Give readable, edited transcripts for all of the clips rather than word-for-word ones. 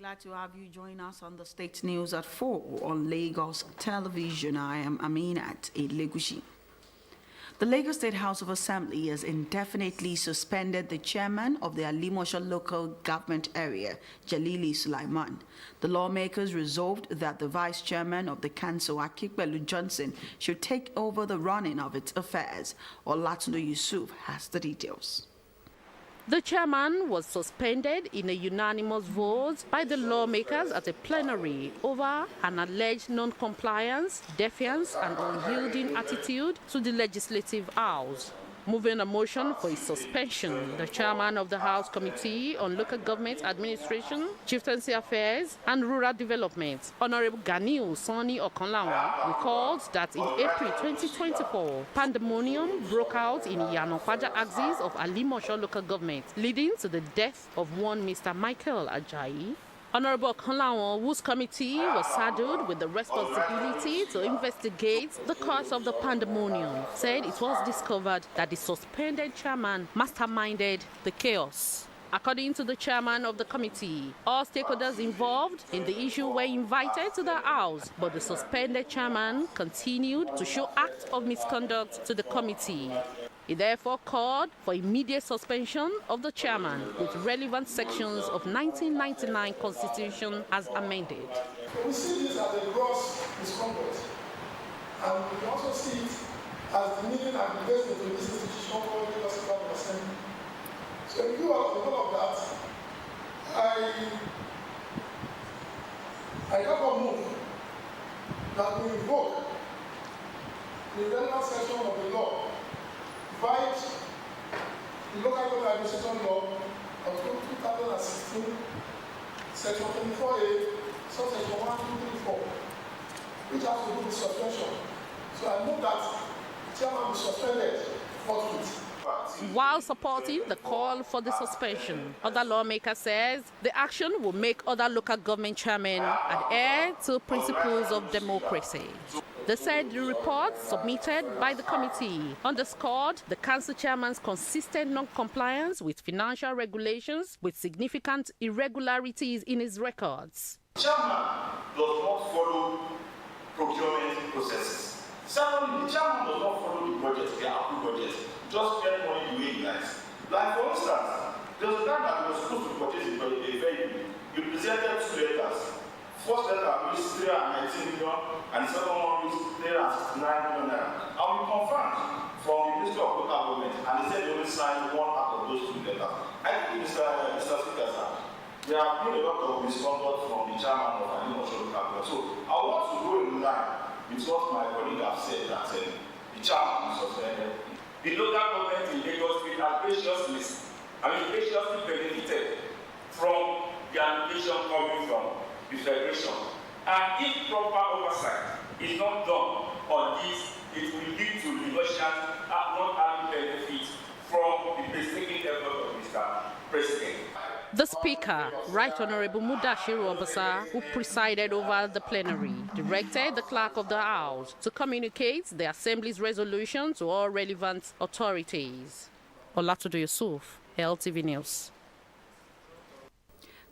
Glad to have you join us on the State News at 4 on Lagos Television. I am Aminat Elegushi. The Lagos State House of Assembly has indefinitely suspended the chairman of the Alimosho local government area, Jalili Sulaiman. The lawmakers resolved that the vice chairman of the council, Akikbelu Johnson, should take over the running of its affairs. Olatunde Yusuf has the details. The chairman was suspended in a unanimous vote by the lawmakers at a plenary over an alleged non-compliance, defiance and unyielding attitude to the Legislative House. Moving a motion for his suspension, the chairman of the House Committee on Local Government Administration, Chieftaincy Affairs and Rural Development, Honorable Ganiu Sani Okanlawa, recalled that in April 2024, pandemonium broke out in Iyanokwaja axis of Alimosho local government, leading to the death of one Mr. Michael Ajayi. Honorable Okanlawa, whose committee was saddled with the responsibility to investigate the cause of the pandemonium, said it was discovered that the suspended chairman masterminded the chaos. According to the chairman of the committee, all stakeholders involved in the issue were invited to the house, but the suspended chairman continued to show acts of misconduct to the committee. He therefore called for immediate suspension of the chairman with relevant sections of 1999 Constitution as amended. We see this as a gross misconduct, and we also see it as the meaning and the base of this institution called the Lagos State Assembly. So in view of all of that, I therefore move that we invoke the relevant section of the law, provide the local government administration law of 2016, section 24A, subsection 1, 2, 3, 4, which has to do with suspension. So I move that the chairman be suspended forthwith. While supporting the call for the suspension, other lawmaker says the action will make other local government chairmen adhere to principles of democracy. They said the report submitted by the committee underscored the council chairman's consistent non-compliance with financial regulations with significant irregularities in his records. Chairman does not follow procurement processes. Secondly, the chairman does not follow the budget, the approved budget. Just spend money the way he likes. Like for instance, there was a time that we were supposed to purchase a vehicle. You presented 2 letters. First letter reached 319 million, and the second one reached 369 million. And we confirmed from the Ministry of Local Government, and they said they only signed 1 out of those 2 letters. I think Mr. Speaker, sir, there have been a lot of misconduct from the chairman of Alimosho Local Government. So I want to go in line with what my colleague have said that the chairman is suspended. The local government in Lagos State has graciously benefited from the allocation coming from the Federation. And if proper oversight is not done on this, it will lead to the Russians not having benefit from the painstaking effort of Mr. President. The Speaker, Right Honorable Mudashiru Obasa, who presided over the plenary, directed the Clerk of the House to communicate the Assembly's resolution to all relevant authorities. Olatunde Yusuf, LTV News.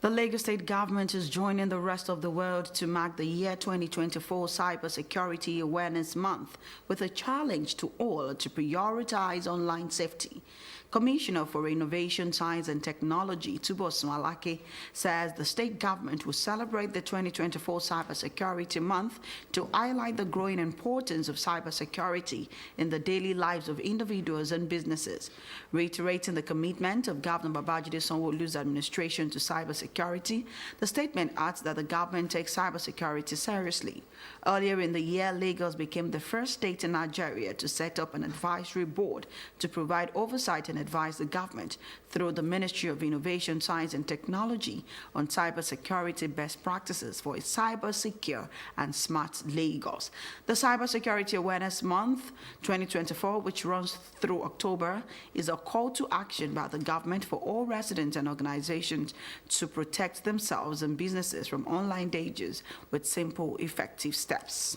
The Lagos State government is joining the rest of the world to mark the year 2024 Cybersecurity Awareness Month with a challenge to all to prioritize online safety. Commissioner for Innovation, Science and Technology, Tubos Malaki, says the state government will celebrate the 2024 Cybersecurity Month to highlight the growing importance of cybersecurity in the daily lives of individuals and businesses. Reiterating the commitment of Governor Babajide Sanwo-Olu's administration to cybersecurity, the statement adds that the government takes cybersecurity seriously. Earlier in the year, Lagos became the first state in Nigeria to set up an advisory board to provide oversight and advise the government through the Ministry of Innovation, Science and Technology on cybersecurity best practices for a cyber-secure and smart Lagos. The Cybersecurity Awareness Month 2024, which runs through October, is a call to action by the government for all residents and organizations to protect themselves and businesses from online dangers with simple, effective steps.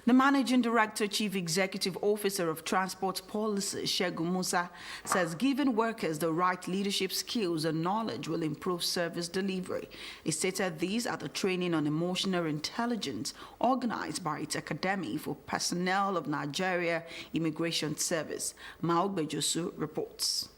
The Managing Director, Chief Executive Officer of Transport Policy, Segun Musa, says giving workers the right leadership skills and knowledge will improve service delivery. He stated these at the training on emotional intelligence organized by its Academy for Personnel of Nigeria Immigration Service. Maogbe Josu reports.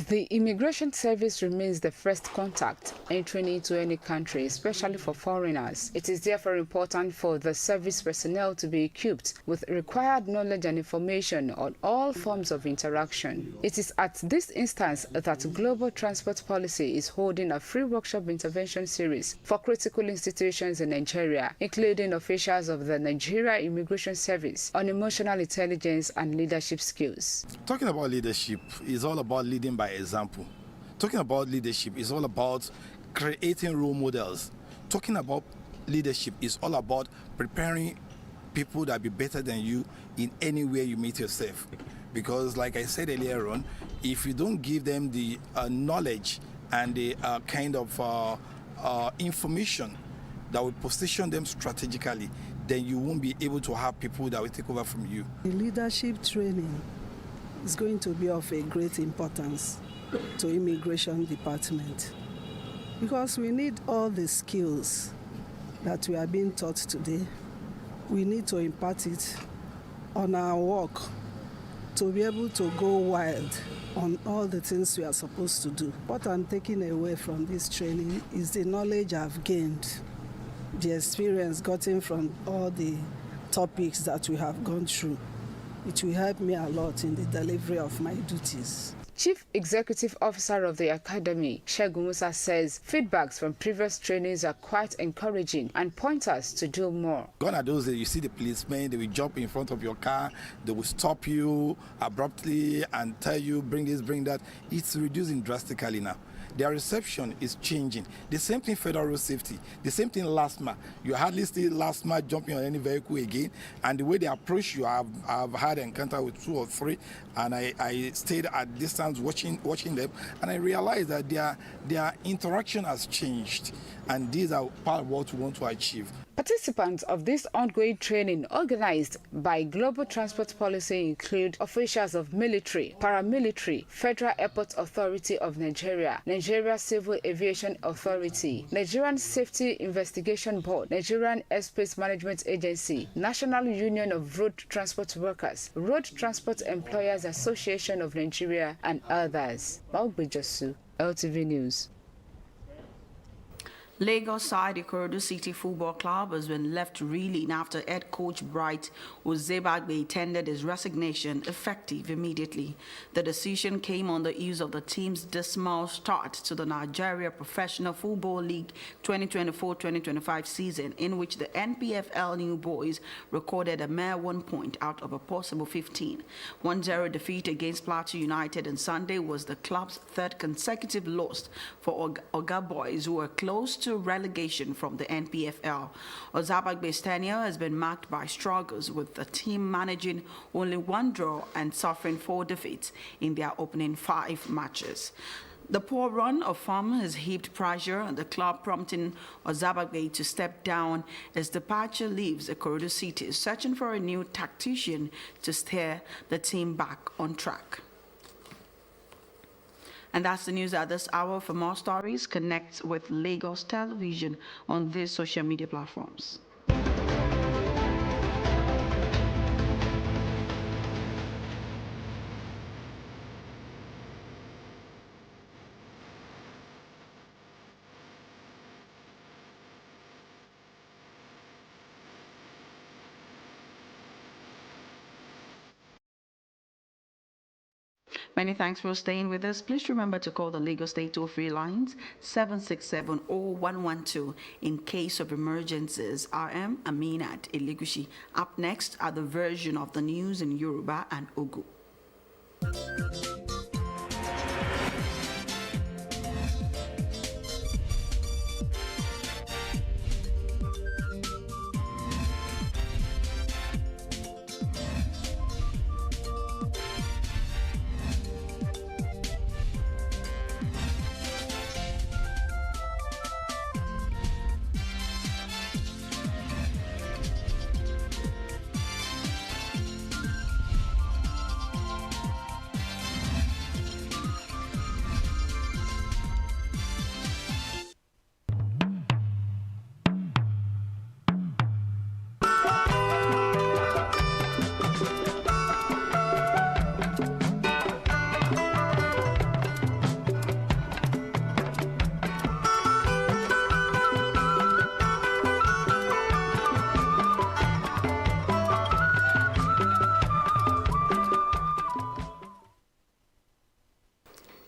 The Immigration Service remains the first contact entering into any country, especially for foreigners. It is therefore important for the service personnel to be equipped with required knowledge and information on all forms of interaction. It is at this instance that Global Transport Policy is holding a free workshop intervention series for critical institutions in Nigeria, including officials of the Nigeria Immigration Service, on emotional intelligence and leadership skills. Talking about leadership is all about leading by example. Talking about leadership is all about creating role models. Talking about leadership is all about preparing people that be better than you in any way you meet yourself. Because like I said earlier on, if you don't give them the knowledge and the kind of information that will position them strategically, then you won't be able to have people that will take over from you. The leadership training is going to be of a great importance to Immigration Department because we need all the skills that we are being taught today. We need to impart it on our work to be able to go wild on all the things we are supposed to do. What I'm taking away from this training is the knowledge I've gained, the experience gotten from all the topics that we have gone through. It will help me a lot in the delivery of my duties. Chief Executive Officer of the Academy, Segun Musa, says feedbacks from previous trainings are quite encouraging and point us to do more. Gone are those days you see the policemen, they will jump in front of your car, they will stop you abruptly and tell you, bring this, bring that. It's reducing drastically now. Their reception is changing. The same thing Federal Road Safety, the same thing LASTMA. You hardly see LASTMA jumping on any vehicle again. And the way they approach you, I've had an encounter with 2 or 3, and I stayed at distance watching them, and I realized that their interaction has changed, and these are part of what we want to achieve. Participants of this ongoing training organized by Global Transport Policy include officials of military, paramilitary, Federal Airport Authority of Nigeria, Nigeria Civil Aviation Authority, Nigerian Safety Investigation Board, Nigerian Airspace Management Agency, National Union of Road Transport Workers, Road Transport Employers Association of Nigeria, and others. Maogbe Josu, LTV News. Lagos side Ikorodu City Football Club has been left reeling after head coach Bright Ozebagbe tendered his resignation effective immediately. The decision came on the heels of the team's dismal start to the Nigeria Professional Football League 2024-2025 season, in which the NPFL New Boys recorded a mere 1 point out of a possible 15. 1-0 defeat against Plateau United on Sunday was the club's third consecutive loss for Oga Boys, who were close to relegation from the NPFL. Ozebagbe's tenure has been marked by struggles, with the team managing only 1 draw and suffering 4 defeats in their opening 5 matches. The poor run of form has heaped pressure on the club, prompting Ozebagbe to step down. His departure leaves Ikorodu City searching for a new tactician to steer the team back on track. And that's the news at this hour. For more stories, connect with Lagos Television on these social media platforms. Many thanks for staying with us. Please remember to call the Lagos State toll-free lines 767-0112 in case of emergencies. I am Aminat Eligushi. Up next are the version of the news in Yoruba and Ogu.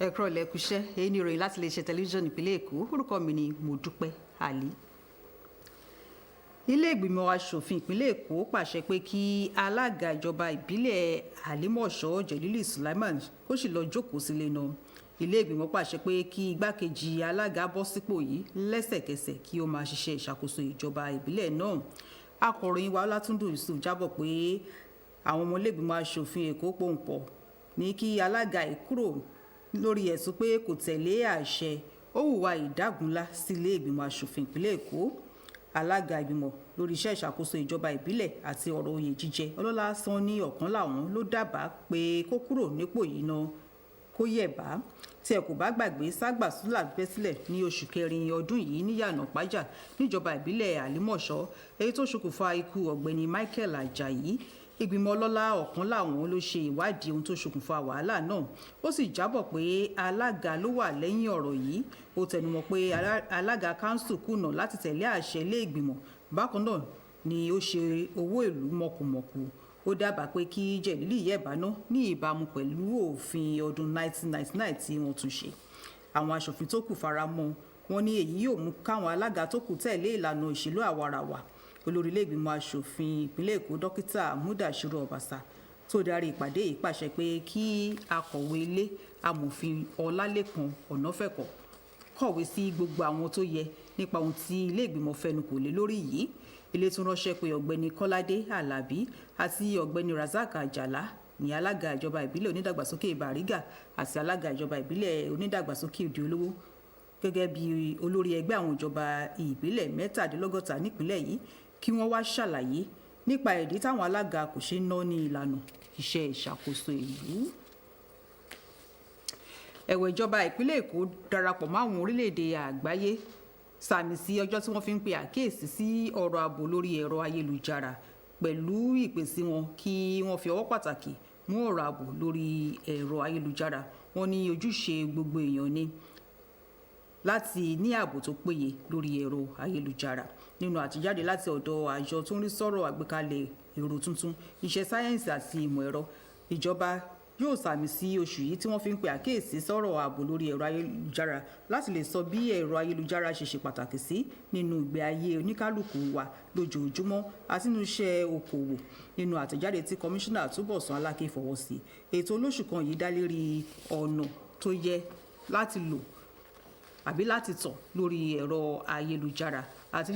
ẹ̀kọ́ ilẹ̀kùṣẹ́ èyí ni ìròyìn láti lè ṣe tẹlifíṣàn ìpínlẹ̀ Èkó. Orúkọ mi ni Mọ́dúpẹ́ Ali. Ilé ìgbìmọ̀ aṣòfin ìpínlẹ̀ Èkó pàṣẹ pé kí alága ìjọba ìbílẹ̀ Àlímọ̀ṣọ́ Jẹ̀lílì Sulaiman kó sì lọ jókòó sílé náà. Ilé ìgbìmọ̀ pàṣẹ pé kí igbákejì alága bọ́ sípò yìí lẹ́sẹ̀kẹsẹ̀ kí ó máa ṣiṣẹ́ ìṣàkóso ìjọba ìbílẹ̀ náà. Akọ̀ròyìn wa Ọlátúndùn Yusuf jábọ̀ pé àwọn ọmọ ilé ìgbìmọ̀ aṣòfin Èkó pòǹpọ̀ ní kí alága yìí kúrò lórí ẹ̀sùn pé kò tẹ̀lé àṣẹ ó hùwà ìdágunlá sí ilé ìgbìmọ̀ aṣòfin ìpínlẹ̀ Èkó. Alága ìgbìmọ̀ lórí iṣẹ́ ìṣàkóso ìjọba ìbílẹ̀ àti ọ̀rọ̀ oyè jíjẹ Ọlọ́lá Sanni ọ̀kan làwọn ló dábàá pé kó kúrò nípò yìí náà kó yẹ̀bá tí ẹ kò bá gbàgbé Ságbàsúlà bẹ́ sílẹ̀ ní oṣù kẹrin ọdún yìí ní Yànà Pájà níjọba ìbílẹ̀ Àlímọ̀ṣọ́ èyí tó ṣokùnfà ikú ọ̀gbẹ́ni Michael Ajayi. Ìgbìmọ̀ Ọlọ́lá ọ̀kan làwọn ló ṣe ìwádìí ohun tó ṣokùnfà wàhálà náà ó sì jábọ̀ pé alága ló wà lẹ́yìn ọ̀rọ̀ yìí. Ó tẹnumọ́ pé alága kánsù kùnà láti tẹ̀lé àṣẹ ilé ìgbìmọ̀ bákan náà ni ó ṣe owó ìlú mọ̀kùmọ̀kù. Ó dábàá pé kí Jẹ̀lílì yẹ̀báná ní ìbámu pẹ̀lú òfin ọdún 1999 tí wọ́n tún ṣe. Àwọn aṣòfin tó kù faramọ́ wọn ní èyí yóò mú káwọn alága tó kù tẹ̀lé ìlànà ìṣèlú àwarawa. Olórí ilé ìgbìmọ̀ aṣòfin ìpínlẹ̀ Èkó dókítà Mudashiru Obasa tó darí ìpàdé yìí pàṣẹ pé kí akọ̀wé ilé amòfin Ọlálékan Ọ̀nàfẹ̀kọ̀ kọ̀wé sí gbogbo àwọn tó yẹ nípa ohun tí ilé ìgbìmọ̀ fẹnukò lé lórí yìí. Ilé tún ránṣẹ́ pé ọ̀gbẹ́ni Kọ́ládé Àlàbí àti ọ̀gbẹ́ni Razak Àjàlá ní alága ìjọba ìbílẹ̀ onídàgbàsókè Bàrígà àti alága ìjọba ìbílẹ̀ onídàgbàsókè Òdì Olówó gẹ́gẹ́ bí olórí ẹgbẹ́ àwọn ìjọba ìbílẹ̀ 67 nípìnlẹ̀ yìí kí wọ́n wá ṣàlàyé nípa ìdí táwọn alága kò ṣe ná ní ìlànà iṣẹ́ ìṣàkóso ìlú. Ẹ̀wẹ̀ ìjọba ìpínlẹ̀ Èkó darapọ̀ mọ́ àwọn orílẹ̀-èdè àgbáyé sàmì sí ọjọ́ tí wọ́n fi ń pe àkíyèsí sí ọ̀rọ̀ ààbò lórí ẹ̀rọ ayélujára pẹ̀lú ìpèsè wọn kí wọ́n fi ọwọ́ pàtàkì mú ọ̀rọ̀ ààbò lórí ẹ̀rọ ayélujára. Wọ́n ní ojúṣe gbogbo èèyàn ni láti ní ààbò tó péye lórí ẹ̀rọ ayélujára. Nínú àtijáde láti ọ̀dọ̀ àjọ tó ń rí sọ̀rọ̀ àgbékalẹ̀ èrò tuntun iṣẹ́ sáyẹ́ǹsì àti ìmọ̀ ẹ̀rọ, ìjọba yóò sàmì sí oṣù yìí tí wọ́n fi ń pe àkíyèsí sọ̀rọ̀ ààbò lórí ẹ̀rọ ayélujára láti lè sọ bí ẹ̀rọ ayélujára ṣe pàtàkì sí nínú ìgbé ayé oníkálukú wa lójoojúmọ́ àti nínú iṣẹ́ okòwò. Nínú àtẹ̀jáde tí kọmíṣánná Túbọ̀sún Aláké fọwọ́ sí, ètò olóṣù kan yìí dá lérí ọ̀nà tó yẹ láti lò àbí láti tọ̀ lórí ẹ̀rọ ayélujára àti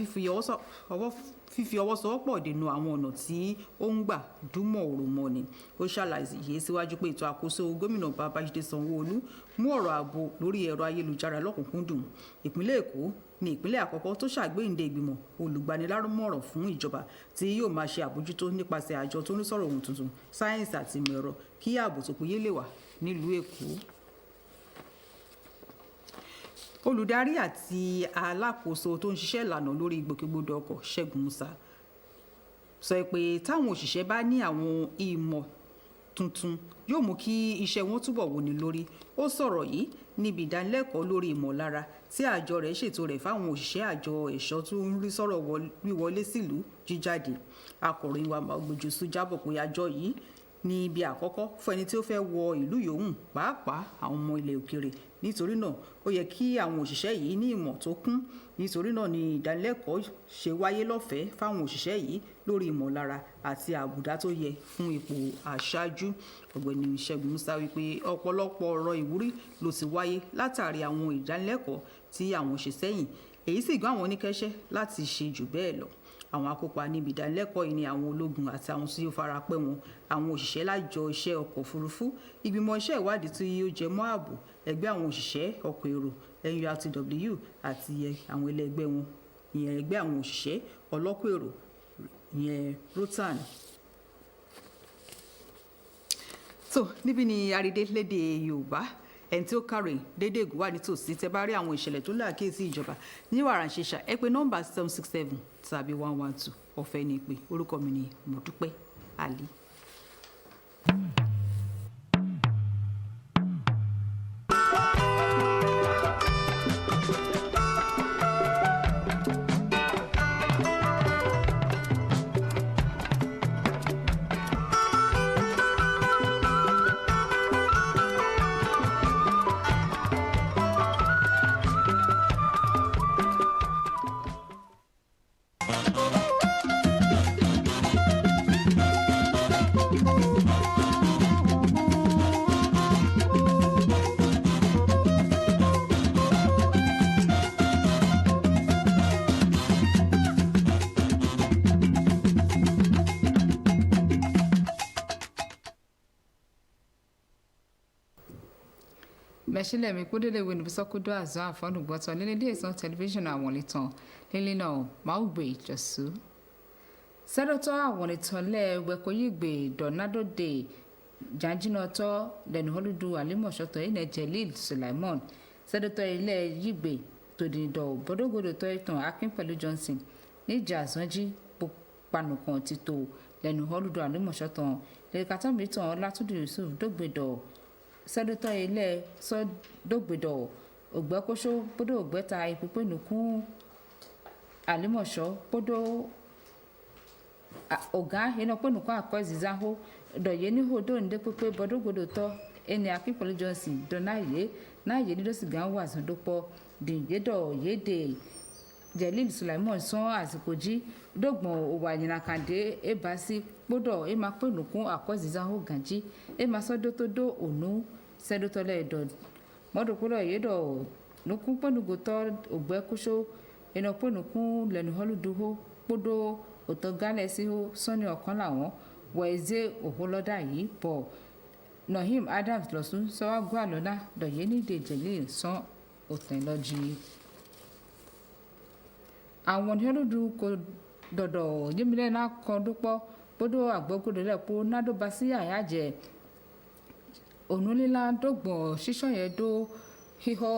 fífi ọwọ́ sowọ́pọ̀ dènà àwọn ọ̀nà tí ó ń gbà dúnmọ̀ òròmọ́ ni. Ó ṣàlàyé síwájú pé ètò àkóso gómìnà Babájídé Sanwó-Olú mú ọ̀rọ̀ ààbò lórí ẹ̀rọ ayélujára lọ́kùnkúndùn. Ìpínlẹ̀ Èkó ní ìpínlẹ̀ àkọ́kọ́ tó ṣàgbéyìnde ìgbìmọ̀ olùgbanilámọ̀ràn fún ìjọba tí yóò máa ṣe àbójútó nípasẹ̀ àjọ tó ń sọ̀rọ̀ ohun tuntun sáyẹ́ǹsì àti ìmọ̀ ẹ̀rọ kí ààbò tó péye lè wà nílùú Èkó. Olùdarí àti alákòóso tó ń ṣiṣẹ́ ìlànà lórí ìgbòkègbodò ọkọ̀ Ṣẹ́gun Musa sọ pé táwọn òṣìṣẹ́ bá ní àwọn ìmọ̀ tuntun yóò mú kí iṣẹ́ wọn túbọ̀ wúni lórí. Ó sọ̀rọ̀ yìí níbi ìdánilẹ́kọ̀ọ́ lórí ìmọ̀lára tí àjọ rẹ̀ ṣètò rẹ̀ fáwọn òṣìṣẹ́ àjọ ẹ̀ṣọ́ tó ń rí sọ̀rọ̀ wíwọlé sílùú jíjáde. Akọ̀ròyìn wa Ògbójúsù jábọ̀ pé àjọ yìí ní ibi àkọ́kọ́ fún ẹni tí ó fẹ́ wọ ìlú yòówù pàápàá àwọn ọmọ ilẹ̀ òkèèrè. Nítorí náà ó yẹ kí àwọn òṣìṣẹ́ yìí ní ìmọ̀ tó kún. Nítorí náà ni ìdánilẹ́kọ̀ọ́ ṣe wáyé lọ́fẹ̀ẹ́ fáwọn òṣìṣẹ́ yìí lórí ìmọ̀lára àti àbùdá tó yẹ fún ipò aṣáájú. Ọ̀gbẹ́ni Ṣẹ́gun Musa wípé ọ̀pọ̀lọpọ̀ ọ̀rọ̀ ìwúrí ló ti wáyé látàrí àwọn ìdánilẹ́kọ̀ọ́ tí àwọn ṣe sẹ́yìn, èyí sì gbá àwọn oníkẹ́ṣẹ́ láti ṣe jù bẹ́ẹ̀ lọ. Àwọn akópa níbi ìdánilẹ́kọ̀ọ́ yìí ni àwọn ológun àti àwọn tí ó fara pẹ́ wọn, àwọn òṣìṣẹ́ lájọ iṣẹ́ ọkọ̀ òfurufú, ìgbìmọ̀ iṣẹ́ ìwádìí tí ó jẹ mọ́ ààbò, ẹgbẹ́ àwọn òṣìṣẹ́ ọkọ̀ èrò NURTW àti àwọn ẹlẹgbẹ́ wọn ìyẹn ẹgbẹ́ àwọn òṣìṣẹ́ ọlọ́kọ̀ èrò ìyẹn Rotan. So níbi ni àrídé lédè Yorùbá ẹni tí ó kàròyìn dédé ègún wà nítòsí. Tẹ́ bá rí àwọn ìṣẹ̀lẹ̀ tó láàkíyèsí ìjọba ní wàràǹṣeṣà ẹ pè nọ́mbà 767 tàbí 112 ọ̀fẹ́ ní ìpè. Orúkọ mi ni Mọ́dúpẹ́ Ali. mẹ́sílẹ̀ mi kó délé wẹ̀nu sọ́kúdọ́ àzọ́ àfọ́nùgbọ́tọ̀ lílé dé ìsàn tẹlifíṣàn àwọn ìtàn lílé náà máa gbé ìjọsú. sẹ́dọ̀tọ̀ àwọn ìtàn lẹ́ẹ̀wẹ̀kọ̀ yìí gbé dọ̀nádò dé jàǹjìnàtọ̀ lẹ́nu hólùdù àlímọ̀ṣọ́tọ̀ ilẹ̀ Jelil Sulaimon sẹ́dọ̀tọ̀ ilẹ̀ yìí gbé tòdìdọ̀ bọ́dọ̀gbọ́dọ̀tọ̀ ìtàn Akin pẹ̀lú Johnson níjà àzọ́njí panukan títò lẹ́nu hólùdù àlímọ̀ṣọ́tọ̀ lẹ́kàtà mìíràn Látúndì Yusuf dógbèdọ̀ sẹ́dọ̀tọ̀ ilẹ̀ sọ́dọ̀gbèdọ̀ ògbẹ́kóṣó bọ́dọ̀ ògbẹ́ta ìpínpínnukún àlímọ̀ṣọ́ bọ́dọ̀ ọ̀gá iná pínnukún àkọ́ ìzìzáhó dọ̀yẹ́ ní hòdó ǹdẹ́ pípé bọ́dọ̀gbọ́dọ̀ tọ́ ẹni Akínpẹ̀lú Johnson dọ̀náyé náyé nídọ́sìgá wà sọ́dọ̀pọ̀ dìyẹ́dọ̀ yéde Jelil Sulaimon sán àsìkò jí dọ́gbọ̀n òwò àyìnàkàndé ebasi gbọ́dọ̀ ema pínnukún àkọ́ ìzìzáhó gànjí ema sọ́dọ̀ tó dó ònú sẹ́dọ̀tọ̀lẹ̀ ẹ̀dọ̀ mọ́dọ̀kúrọ̀ yẹ́dọ̀ nukún pẹ́nugòtọ́ ògbẹ́kóṣó iná pẹ́nukún lẹ́nu họ́lùdúhó kpọ́dọ̀ òtọ́ gálẹ̀ sí sọ́ni ọ̀kan làwọn wẹ̀ẹ́zẹ́ òhólọ́dà yìí bọ̀ Nahim Adams lọ́sùn sọ́wọ́ gbọ́ àlọ́lá dọ̀yẹ́ nídìí Jelil sán òtẹ̀lọ́jì. àwọn họ́lùdú kò dọ̀dọ̀ yẹ́mílẹ̀ náà kan dúpọ́ kpọ́dọ̀ àgbọ̀gbọ́dọ̀ lẹ́pọ̀ nádọ́ba sí àyájẹ́ onulila dọ́gbọ̀n ṣíṣọ́ yẹn dó híhọ́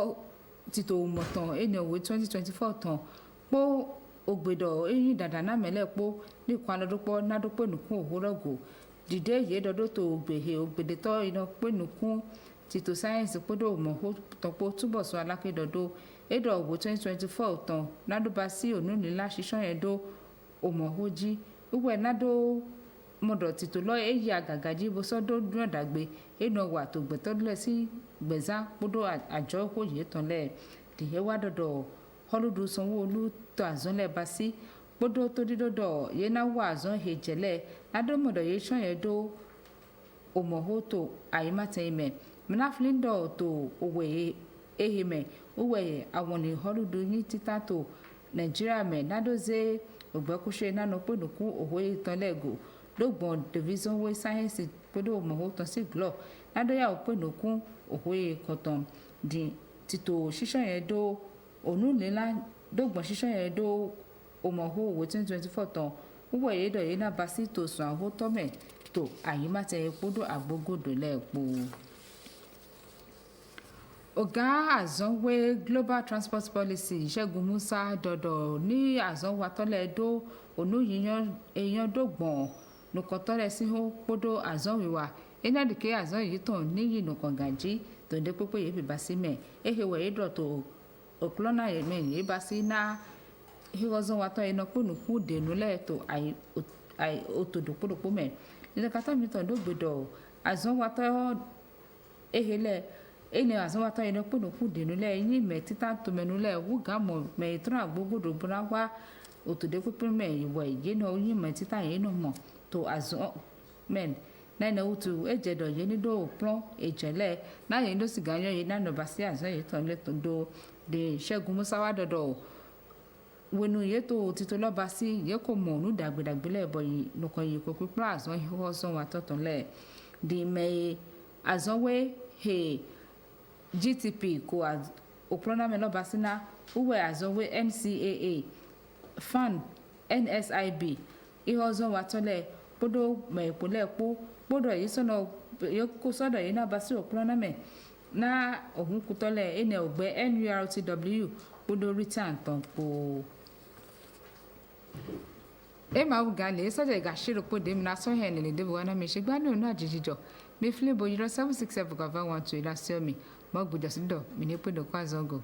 títò mọ̀tàn ẹni òwe 2024 tán pọ́ ògbèdọ̀ eyín dàdà náà mẹ́lẹ̀ pọ́ nìkan alọ́dúpọ̀ nádúpọ̀ nìkún òwúrọ̀gò dìde yìí dọ́dọ̀ tó ògbèdètọ́ iná pé nìkún títò sáyẹ́nsì pọ́dọ̀ mọ̀ tọ́pọ̀ túbọ̀ sọ alákẹ́dọ̀dọ̀ ẹ̀dọ̀ òwò 2024 tán nádúbà sí onulila ṣíṣọ́ yẹn dó òmòhójí wíwẹ̀ nádó mọ̀dọ̀ títò lọ èyí àgàgàjì bó sọ́dọ̀ dúnàdàgbé ẹnu ọwà tó gbẹ̀tọ́lẹ̀ sí gbẹ̀zá kpọ́dọ̀ àjọ òye tán lẹ̀ dìé wá dọ̀dọ̀ họ́lùdù Sanwó-Olú tó àzọ́lẹ̀ bá sí kpọ́dọ̀ tó dídọ̀dọ̀ yẹn náà wà àzọ́ hejẹ̀lẹ̀ ládọ́mọ̀dọ̀ yẹn sàn yẹn dó òmòhó tó àyèmátẹ̀yìmẹ̀ mìláfílíndọ̀ tó òwe ehimẹ̀ òwe àwọn ní họ́lùdù yín títà tó Nàìjíríà mẹ̀ nádọ́zẹ́ ògbẹ́kúṣe nánà pẹ̀lúkú òwe tán lẹ́gò lọ́gbọ̀n division way sáyẹ́nsì pẹ̀lú òmòhó tán sí glọ ládọ́yàwó pẹ̀lúkú òwe kọ̀tàn di títò ṣíṣọ́ yẹn dó onúlélá dọ́gbọ̀n ṣíṣọ́ yẹn dó òmòhó òwe 2024 tán wúwọ̀ yìí dọ̀ yìí náà bá sí tòsùn àhó tọ́mẹ̀ tó àyímátẹ̀ epo àgbógòdò lẹ́ẹ̀pọ̀. ọ̀gá àzọ́wé global transport policy Ṣẹ́gun Musa dọ̀dọ̀ ní àzọ́watọ́lẹ̀ dó ònú yíyan èèyàn dọ́gbọ̀n nùkọ̀tọ́lẹ̀ sí hó kpọ́dọ̀ àzọ́wìwà ẹ̀nàdìkẹ́ àzọ́ yìí tàn níyì nùkọ̀gàjì tòǹdé pépé yìí bìbá sí mẹ́ ehewẹ̀ yìí dọ̀tọ̀ òkúlọ́nà yẹ̀mẹ̀ yìí bá sí ná ehewọ́zọ́watọ́ iná pọ̀nùkú dènúlẹ̀ tó òtòdòkpọ̀dọ̀kpọ̀ mẹ́ nílẹ̀kátà mi tàn dógbèdọ̀ àzọ́watọ́ ehelẹ̀ ẹni àzọ́watọ́ iná pọ̀nùkú dènúlẹ̀ yìí mẹ́ títà tó mẹ́nulẹ̀ wúgàmọ̀ mẹ́ ìtura gbogbogbò bọ́lá wá òtòdè pípín mẹ́ ìwọ̀ ìyé náà yìí mẹ́ títà yìí náà mọ̀ tó àzọ́ mẹ́n náà wùtú ẹ̀jẹ̀dọ̀ yìí nídò òpọ́n ìjẹ̀lẹ̀ náà yìí ló sì gàyàn yìí náà nọ̀bà sí àzọ́ yìí tán lẹ́tọ̀ do de Ṣẹ́gun Musa wá dọ̀dọ̀ wẹnu yìí tó títọ́ lọ́ba sí yìí kò mọ̀ ọ̀nù dàgbèdàgbè lẹ́ẹ̀bọ̀ yìí nìkan yìí kò pípọ́ àzọ́ yìí wọ́n sọ wọn àtọ̀tàn lẹ̀ di mẹ́ẹ̀ àzọ́wé he GTP kò òpọ́nàmẹ́ lọ́ba sí ná wúwẹ̀ àzọ́wé NCAA fan NSIB ihọ́zọ́ wa tọ́lẹ̀ kpọ́dọ̀ mẹ́ẹ̀kpọ́lẹ̀ kpọ́ kpọ́dọ̀ yìí sọ̀nà yóò sọ̀dọ̀ yìí náà bá sí òpọ́nàmẹ́ ná òhun kutọ́lẹ̀ ẹnì ọ̀gbẹ́ NURTW kpọ́dọ̀ return tán kpọ́. ema ugale sọ̀dọ̀ ìgàṣírò kpọ́dọ̀ èmi náà sọ̀hìn ẹ̀nìlẹ̀ dẹ́bù wọn náà mi ṣe gbádùn náà jíjìjọ mi fílẹ̀ bọ̀ yìí lọ 767 kọ̀ọ̀fà 12 ìlàsíọ̀mì mọ́ gbọ́dọ̀ sí dọ̀ mi ní pẹ́ẹ́dọ̀ kó àzọ́gọ̀.